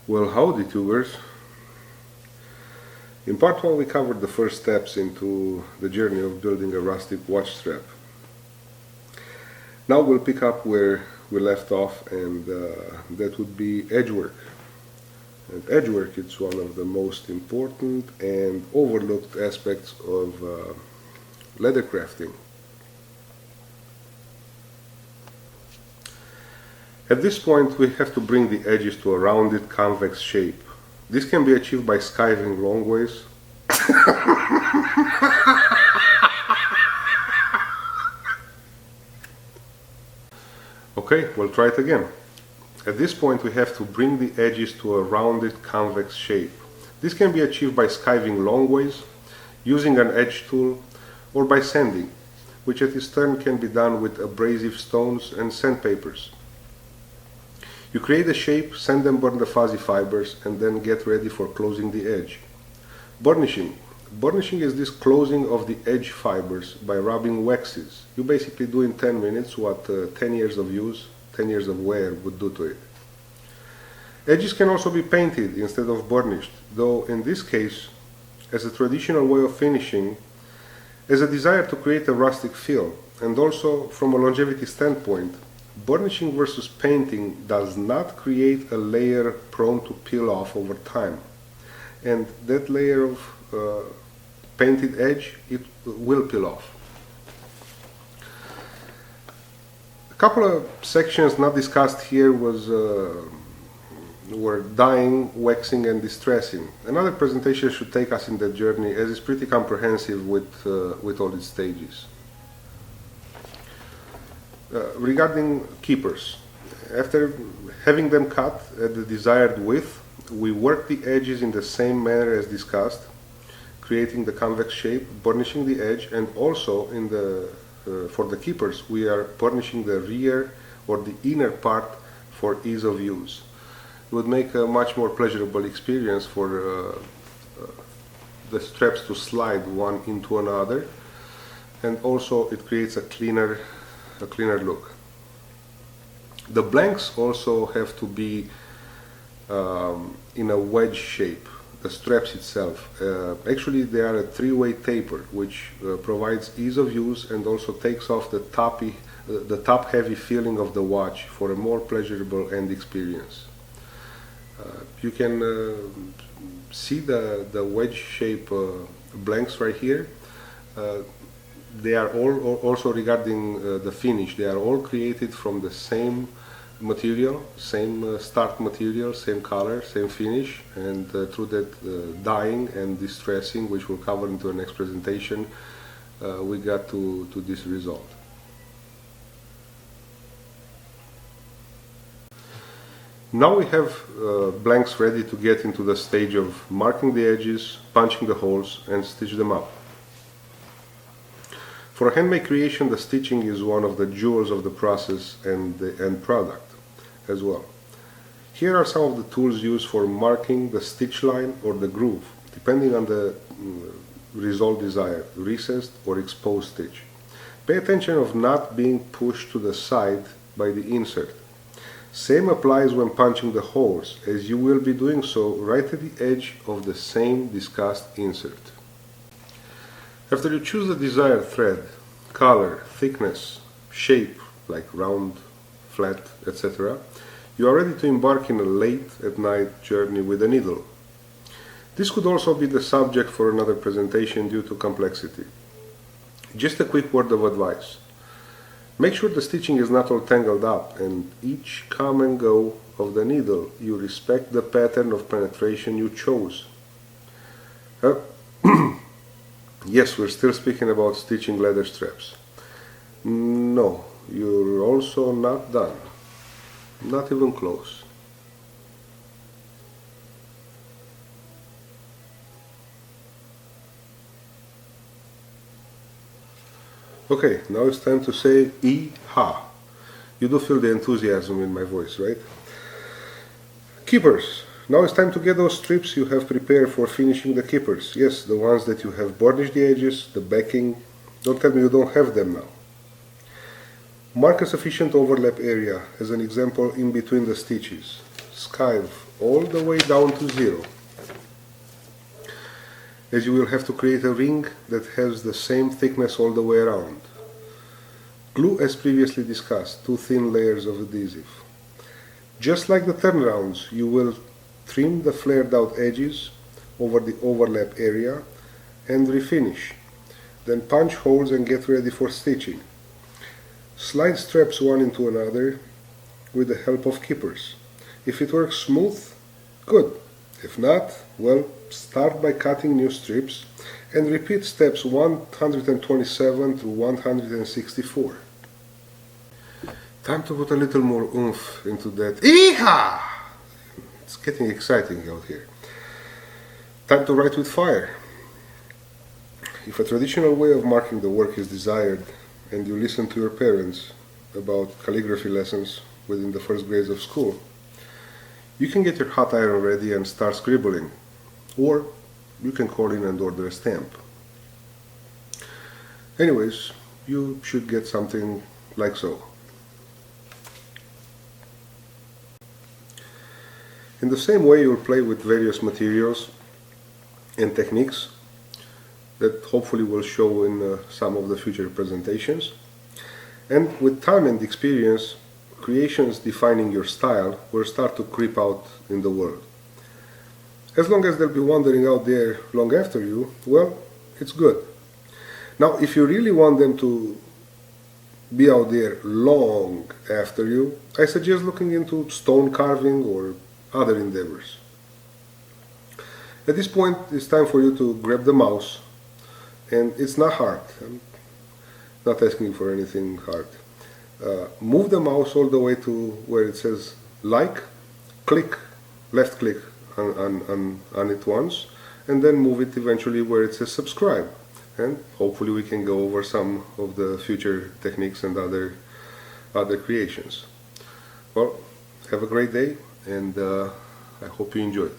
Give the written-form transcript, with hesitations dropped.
Well, howdy tubers. In part 1 we covered the first steps into the journey of building a rustic watch strap. Now we'll pick up where we left off, and that would be edge work. And edge work is one of the most important and overlooked aspects of leather crafting. At this point we have to bring the edges to a rounded convex shape. This can be achieved by skiving long ways. Okay, we'll try it again. At this point we have to bring the edges to a rounded convex shape. This can be achieved by skiving long ways, using an edge tool, or by sanding, which at its turn can be done with abrasive stones and sandpapers. You create a shape, sand and burn the fuzzy fibers, and then get ready for closing the edge. Burnishing. Burnishing is this closing of the edge fibers by rubbing waxes. You basically do in 10 minutes what 10 years of use, 10 years of wear would do to it. Edges can also be painted instead of burnished, though in this case, as a traditional way of finishing, as a desire to create a rustic feel, and also from a longevity standpoint, burnishing versus painting does not create a layer prone to peel off over time. And that layer of painted edge, it will peel off. A couple of sections not discussed here were dyeing, waxing and distressing. Another presentation should take us in that journey, as it's pretty comprehensive with all its stages. Regarding keepers, after having them cut at the desired width, we work the edges in the same manner as discussed, creating the convex shape, burnishing the edge, and also for the keepers we are burnishing the rear or the inner part for ease of use. It would make a much more pleasurable experience for the straps to slide one into another, and also it creates a cleaner look. The blanks also have to be in a wedge shape, the straps itself. Actually they are a three-way taper, which provides ease of use and also takes off the top heavy feeling of the watch for a more pleasurable end experience. You can see the wedge shape blanks right here. They are all also regarding the finish. They are all created from the same material, same start material, same color, same finish, and through that dyeing and distressing, which we'll cover into the next presentation, we got to this result. Now we have blanks ready to get into the stage of marking the edges, punching the holes, and stitch them up. For a handmade creation, the stitching is one of the jewels of the process and the end product as well. Here are some of the tools used for marking the stitch line or the groove, depending on the result desired, recessed or exposed stitch. Pay attention of not being pushed to the side by the insert. Same applies when punching the holes, as you will be doing so right at the edge of the same discussed insert. After you choose the desired thread, color, thickness, shape, like round, flat, etc., you are ready to embark in a late at night journey with a needle. This could also be the subject for another presentation due to complexity. Just a quick word of advice. Make sure the stitching is not all tangled up, and each come and go of the needle you respect the pattern of penetration you chose. Yes, we're still speaking about stitching leather straps. No, you're also not done. Not even close. Okay, now it's time to say "Ee-ha." You do feel the enthusiasm in my voice, right? Keepers. Now it's time to get those strips you have prepared for finishing the keepers. Yes, the ones that you have burnished the edges, the backing. Don't tell me you don't have them now. Mark a sufficient overlap area, as an example, in between the stitches. skive all the way down to 0, as you will have to create a ring that has the same thickness all the way around. Glue as previously discussed 2 thin layers of adhesive. Just like the turnarounds, you will trim the flared out edges over the overlap area and refinish. Then punch holes and get ready for stitching. Slide straps one into another with the help of keepers. If it works smooth, good. If not, well, start by cutting new strips and repeat steps 127 through 164. Time to put a little more oomph into that. Yeehaw! It's getting exciting out here. Time to write with fire. If a traditional way of marking the work is desired, and you listen to your parents about calligraphy lessons within the first grades of school, you can get your hot iron ready and start scribbling, or you can call in and order a stamp. Anyways, you should get something like so. In the same way, you'll play with various materials and techniques that hopefully will show in some of the future presentations. And with time and experience, creations defining your style will start to creep out in the world. As long as they'll be wandering out there long after you, well, it's good. Now, if you really want them to be out there long after you, I suggest looking into stone carving or other endeavors. At this point, it's time for you to grab the mouse, and it's not hard. I'm not asking for anything hard. Move the mouse all the way to where it says like, click, left click on it once, and then move it eventually where it says subscribe. And hopefully we can go over some of the future techniques and other creations. Well, have a great day, and I hope you enjoyed.